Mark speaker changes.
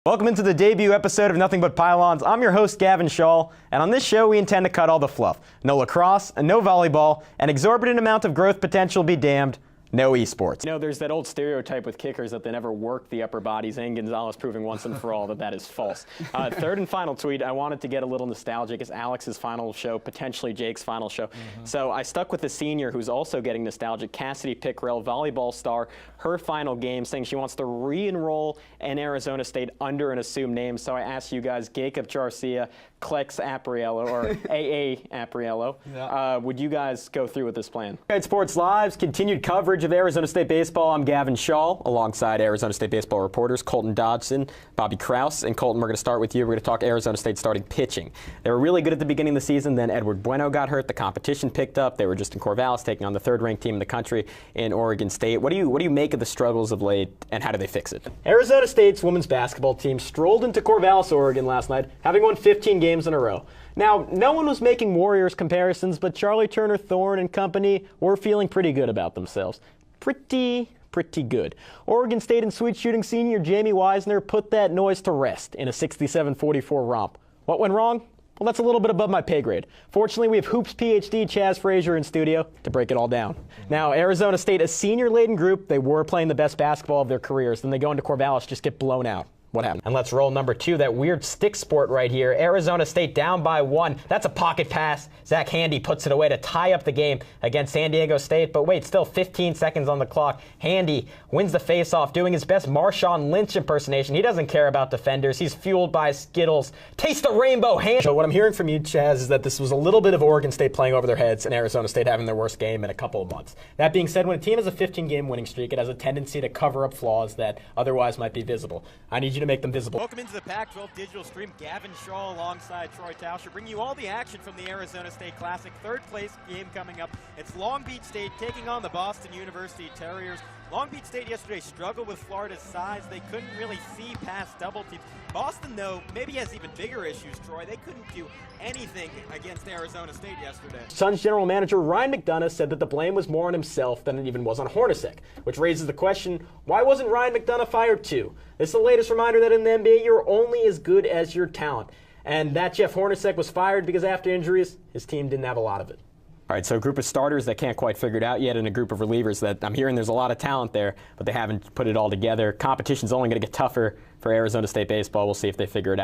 Speaker 1: Welcome into the debut episode of Nothing But Pylons. I'm your host, Gavin Schall, and on this show we intend to cut all the fluff. No lacrosse, and no volleyball, an exorbitant amount of growth potential be damned, no esports. You know, there's that old stereotype with kickers that they never work the upper bodies, and Gonzalez proving once and for all that that is false. Third and final tweet, I wanted to get a little nostalgic. It's Alex's final show, potentially Jake's final show. So I stuck with the senior who's also getting nostalgic, Cassidy Pickrell, volleyball star, her final game, saying she wants to re-enroll in Arizona State under an assumed name. So I asked you guys, Jacob Garcia, Klex Apariello, or AA Apariello, would you guys go through with this plan? Right, Sports Live's continued coverage of Arizona State baseball. I'm Gavin Schall, alongside Arizona State baseball reporters Colton Dodson, Bobby Kraus, and Colton, we're going to start with you. We're going to talk Arizona State starting pitching. They were really good at the beginning of the season, then Edward Bueno got hurt, the competition picked up, they were just in Corvallis taking on the third-ranked team in the country in Oregon State. What do you make of the struggles of late, and how do they fix it? Arizona State's women's basketball team strolled into Corvallis, Oregon last night, having won 15 games in a row. Now, no one was making Warriors comparisons, but Charlie Turner Thorne and company were feeling pretty good about themselves. Pretty good. Oregon State and sweet shooting senior Jamie Wisner put that noise to rest in a 67-44 romp. What went wrong? Well, that's a little bit above my pay grade. Fortunately, we have Hoops PhD Chaz Frazier in studio to break it all down. Now, Arizona State, a senior-laden group, they were playing the best basketball of their careers. Then they go into Corvallis, just get blown out. What happened? And let's roll number 2, that weird stick sport right here. Arizona State down by 1. That's a pocket pass. Zach Handy puts it away to tie up the game against San Diego State. But wait, still 15 seconds on the clock. Handy wins the faceoff, doing his best Marshawn Lynch impersonation. He doesn't care about defenders. He's fueled by Skittles. Taste the rainbow, Handy. So what I'm hearing from you, Chaz, is that this was a little bit of Oregon State playing over their heads and Arizona State having their worst game in a couple of months. That being said, when a team has a 15-game winning streak, it has a tendency to cover up flaws that otherwise might be visible. I need you to make them visible.
Speaker 2: Welcome into the Pac-12 digital stream. Gavin Schall alongside Troy Tauscher bring you all the action from the Arizona State Classic. Third place game coming up. It's Long Beach State taking on the Boston University Terriers. Long Beach State yesterday struggled with Florida's size. They couldn't really see past double teams. Boston, though, maybe has even bigger issues, Troy. They couldn't do anything against Arizona State yesterday.
Speaker 1: Suns general manager Ryan McDonough said that the blame was more on himself than it even was on Hornacek, which raises the question, why wasn't Ryan McDonough fired too? This is the latest reminder that in the NBA, you're only as good as your talent. And that Jeff Hornacek was fired because after injuries, his team didn't have a lot of it. All right, so a group of starters that can't quite figure it out yet, and a group of relievers that I'm hearing there's a lot of talent there, but they haven't put it all together. Competition's only going to get tougher for Arizona State baseball. We'll see if they figure it out.